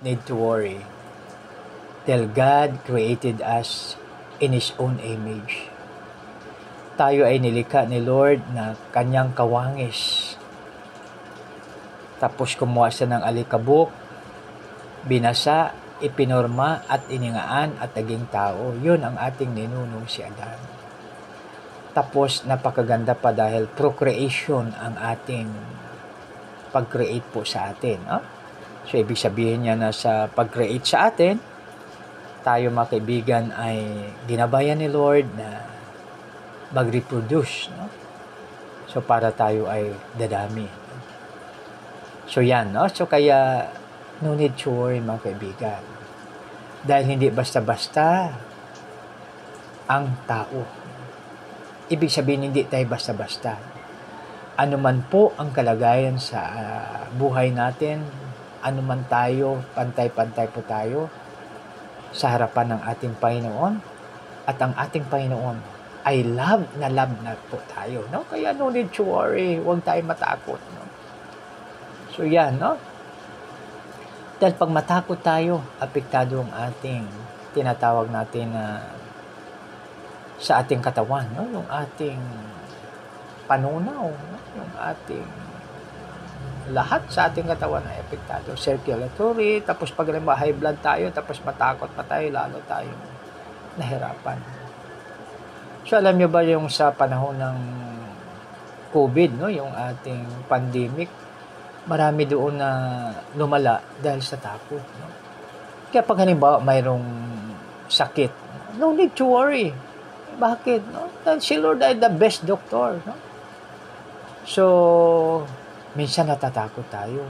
need to worry. Dahil God created us in His own image. Tayo ay nilikha ni Lord na kanyang kawangis. Tapos kumuha siya ng alikabok, binasa, ipinorma at iningaan at naging tao. Yun ang ating ninunong si Adan. Tapos napakaganda pa dahil procreation ang ating pag-create po sa atin. No? So ibig sabihin niya na sa pag-create sa atin, tayo mga kaibigan ay ginabayan ni Lord na mag-reproduce. No? So para tayo ay dadami. So yan. No? So kaya no need to worry mga kaibigan. Dahil hindi basta-basta ang tao. Ibig sabihin hindi tayo basta-basta. Ano man po ang kalagayan sa buhay natin, ano man tayo, pantay-pantay po tayo sa harapan ng ating Panginoon at ang ating Panginoon ay love na po tayo. No? Kaya no need to worry, huwag tayo matakot. No? So yan, no? Dahil pag matakot tayo, apektado ang ating tinatawag natin na sa ating katawan, no? Yung ating panunaw, no? Yung ating lahat sa ating katawan ay apektado. Circulatory, tapos pag high blood tayo, tapos matakot pa tayo, lalo tayo nahirapan. So alam nyo ba yung sa panahon ng COVID, no? Yung ating pandemic, marami doon na lumala dahil sa takot. No? Kaya pag halimbawa mayroong sakit, no need to worry. Bakit? No? Dahil si Lord ay the best doctor. No? So, minsan natatakot tayo.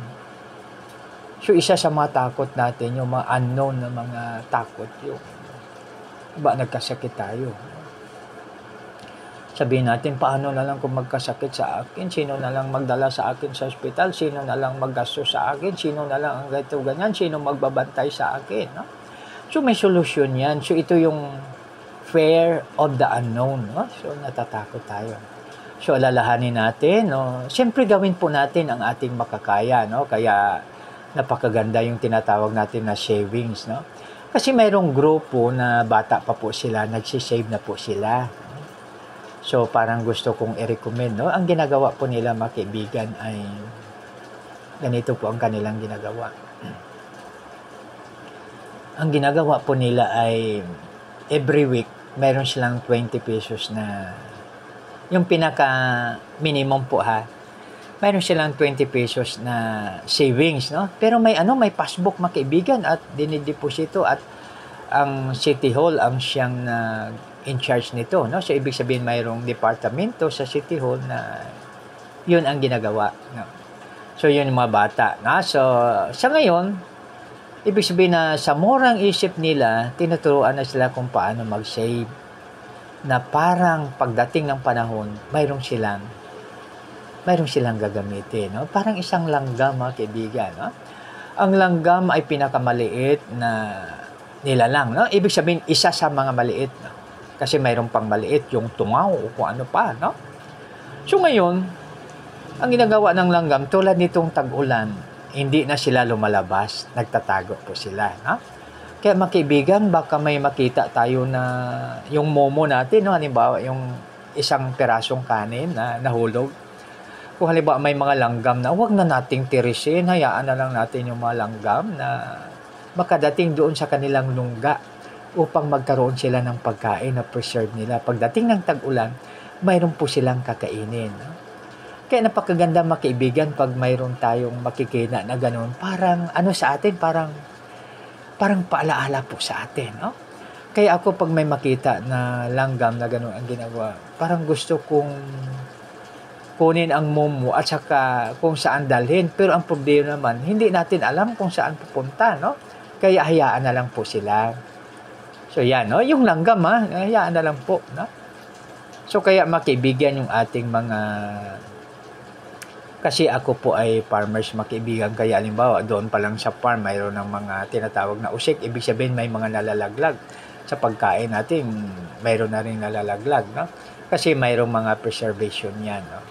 So, isa sa mga takot natin, yung mga unknown na mga takot yung nagkasakit tayo. Sabihin natin, paano na lang kung magkasakit sa akin? Sino na lang magdala sa akin sa ospital? Sino na lang maggasto sa akin? Sino na lang ang ganito ganyan? Sino magbabantay sa akin? No? So, may solusyon yan. So, ito yung fear of the unknown. No? So, natatakot tayo. So, alalahanin natin. No? Siyempre, gawin po natin ang ating makakaya. No? Kaya, napakaganda yung tinatawag natin na savings. No? Kasi mayroong grupo na bata pa po sila, nagsisave na po sila. So, parang gusto kong i-recommend, no? Ang ginagawa po nila, mga kaibigan, ay ganito po ang kanilang ginagawa. Ang ginagawa po nila ay every week, mayroon silang 20 pesos na yung pinaka-minimum po ha. Mayroon silang 20 pesos na savings, no? Pero may passbook, mga kaibigan, at dinideposito at ang City Hall ang siyang in charge nito, no? So ibig sabihin mayroong departamento sa City Hall na yun ang ginagawa, no? So yun yung mga bata, no? So sa ngayon, ibig sabihin na sa murang isip nila, tinuturuan na sila kung paano mag-save, na parang pagdating ng panahon, mayroong silang gagamitin, no? Parang isang langgam, mga kaibigan, no? Ang langgam ay pinakamaliit na nilalang, no? Ibig sabihin isa sa mga maliit, no? Kasi mayroon pang maliit, yung tungaw o kung ano pa, no? So ngayon, ang ginagawa ng langgam, tulad nitong tag-ulan, hindi na sila lumalabas, nagtatago po sila, no? Kaya mga kaibigan, baka may makita tayo na yung momo natin, no? Halimbawa, yung isang pirasong kanin na nahulog. Kung halimbawa may mga langgam na, huwag na nating tirisin, hayaan na lang natin yung mga langgam na makadating doon sa kanilang lungga upang magkaroon sila ng pagkain na preserve nila. Pagdating ng tag-ulan, mayroon po silang kakainin. No? Kaya napakaganda, mga kaibigan, pag mayroon tayong makikita na gano'n, parang sa atin, parang paalaala po sa atin. No? Kaya ako pag may makita na langgam na gano'n ang ginagawa, parang gusto kong kunin ang momo at saka kung saan dalhin. Pero ang problema naman, hindi natin alam kung saan pupunta. No? Kaya hayaan na lang po sila. So yan, no? Yung langgam, hayaan na lang po. No? So kaya makaibigan yung ating mga... Kasi ako po ay farmers, makaibigan. Kaya halimbawa, doon pa lang sa farm, mayroon ng mga tinatawag na usik. Ibig sabihin, may mga nalalaglag. Sa pagkain natin, mayroon na rin nalalaglag. No? Kasi mayroong mga preservation yan. No?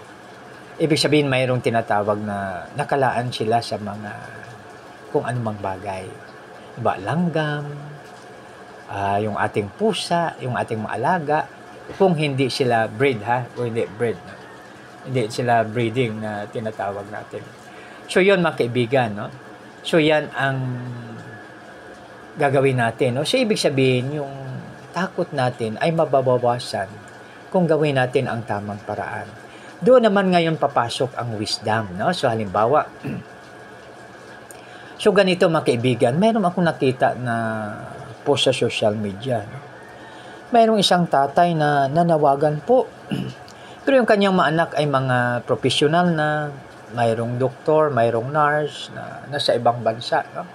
Ibig sabihin, mayroong tinatawag na nakalaan sila sa mga kung anumang bagay. Diba, langgam, yung ating pusa, yung ating mga alaga, kung hindi sila breed, o hindi breed, no? Hindi sila breeding na tinatawag natin. So yun mga kaibigan, no? So yan ang gagawin natin, no? So ibig sabihin yung takot natin ay mababawasan kung gawin natin ang tamang paraan. Doon naman ngayon papasok ang wisdom, no? So halimbawa, so ganito mga kaibigan, mayroon akong nakita na post sa social media, no? Mayroong isang tatay na nanawagan po. Pero yung kanyang mga anak ay mga professional na, mayroong doktor, mayroong nurse na nasa ibang bansa, no?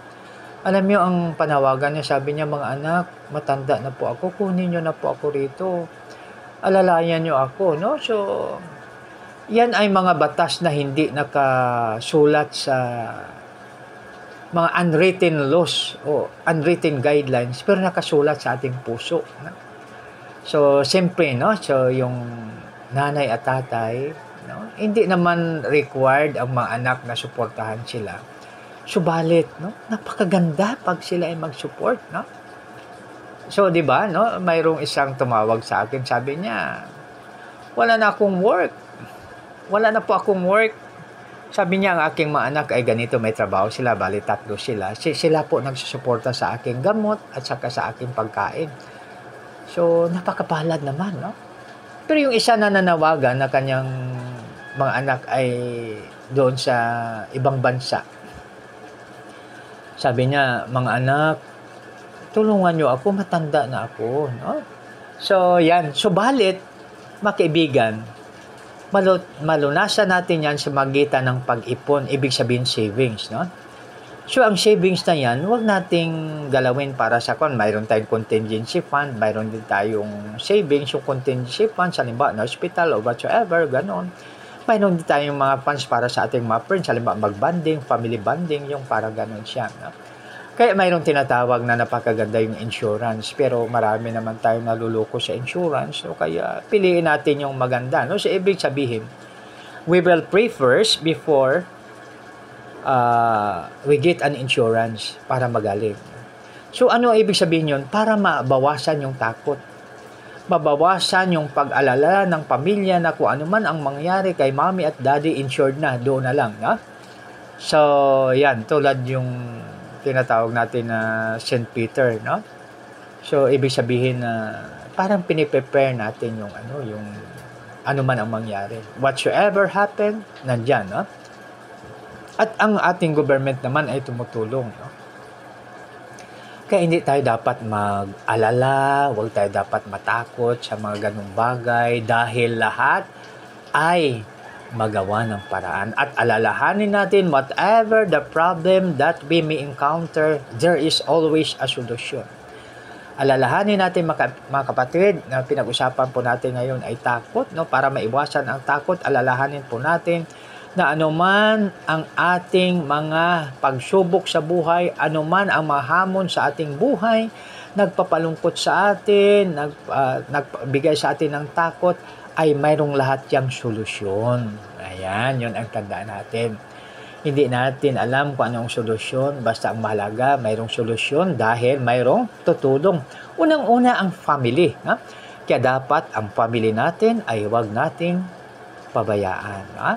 Alam niyo ang panawagan niya, sabi niya, mga anak, matanda na po ako, kunin niyo na po ako rito. Alalayan niyo ako, no? So yan ay mga batas na hindi nakasulat sa mga unwritten laws o unwritten guidelines, pero nakasulat sa ating puso, no? So siyempre, no? So yung nanay at tatay, no? Hindi naman required ang mga anak na suportahan sila. Subalit, no? Napakaganda pag sila ay mag-support, no? So, di ba, no? Mayroong isang tumawag sa akin, sabi niya, wala na akong work. Wala na po akong work. Sabi niya, ang aking mga anak ay ganito, may trabaho sila, bali 3 sila. Sila po nagsusuporta sa aking gamot at saka sa aking pagkain. So, napakapalad naman, no? Pero yung isa na nanawagan na kanyang mga anak ay doon sa ibang bansa. Sabi niya, mga anak, tulungan niyo ako, matanda na ako, no? So, yan. Subalit, mga kaibigan, malunasan natin yan sa magitan ng pag-ipon, ibig sabihin savings, no? So, ang savings na yan, huwag nating galawin para sa mayroon tayong contingency fund, mayroon din tayong savings, yung contingency fund, halimbawa na hospital or whatsoever, ganon. Mayroon din tayong mga funds para sa ating mga friends, halimbawa mag-bonding, family bonding, yung para ganon siya, no? Kaya mayroong tinatawag na napakaganda yung insurance, pero marami naman tayong naluloko sa insurance, so kaya piliin natin yung maganda, no? So, ibig sabihin, we will pray first before we get an insurance para magaling. So, ano ibig sabihin yun? Para mabawasan yung takot. Mabawasan yung pag-alala ng pamilya na kung ano man ang mangyari kay mommy at daddy, insured na, doon na lang. No? So, yan, tulad yung tinatawag natin na St. Peter. No? So, ibig sabihin na parang piniprepare natin yung ano man ang mangyari. Whatsoever happen, nandyan. No? At ang ating government naman ay tumutulong. No? Kaya hindi tayo dapat mag-alala, huwag tayo dapat matakot sa mga ganung bagay dahil lahat ay magawa ng paraan. At alalahanin natin, whatever the problem that we may encounter, there is always a solution. Alalahanin natin mga kapatid, na pinag-usapan po natin ngayon ay takot. No? Para maiwasan ang takot, alalahanin po natin na anuman ang ating mga pagsubok sa buhay, anuman ang mahamon sa ating buhay, nagpapalungkot sa atin, nagbigay sa atin ng takot, ay mayroong lahat yang solusyon. Ayan, yun ang tandaan natin. Hindi natin alam kung anong solusyon, basta ang mahalaga, mayroong solusyon dahil mayroong tutulong. Unang-una ang family. Ha? Kaya dapat ang family natin ay huwag nating pabayaan. Ha?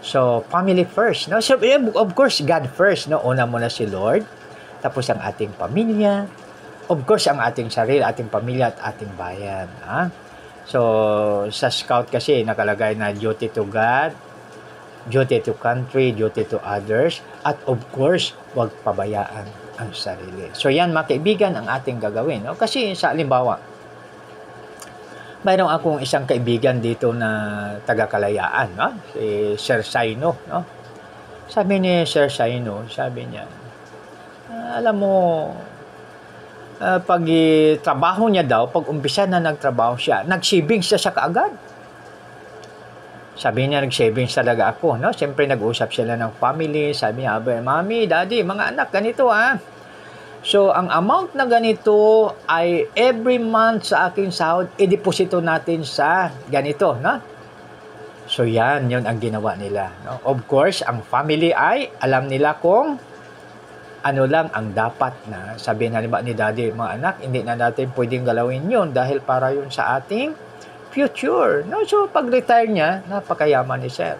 So, family first, no? So, of course, God first, no? Una muna si Lord, tapos ang ating pamilya, of course, ang ating sarili, ating pamilya at ating bayan, ha? So, sa Scout kasi, nakalagay na duty to God, duty to country, duty to others, at of course, huwag pabayaan ang sarili. So, yan, mga kaibigan, ang ating gagawin, no? Kasi, sa halimbawa, mayroong akong isang kaibigan dito na taga-Kalayaan, no? Si Sir Saino, no? Sabi ni Sir Saino, sabi niya, alam mo, pag trabaho niya daw, pag umpisa na nagtrabaho siya, nag-savings siya kaagad. Sabi niya, nag-savings talaga ako, no? Siyempre, nag-usap sila ng family. Sabi niya, Mami, Daddy, mga anak, ganito, So, ang amount na ganito ay every month sa aking sahod, i-deposito natin sa ganito, no? So, yun ang ginawa nila. No? Of course, ang family ay alam nila kung ano lang ang dapat na sabihin halimbawa ni daddy, mga anak, hindi na natin pwedeng galawin yun dahil para yun sa ating future. No? So, pag-retire niya, napakayaman ni sir.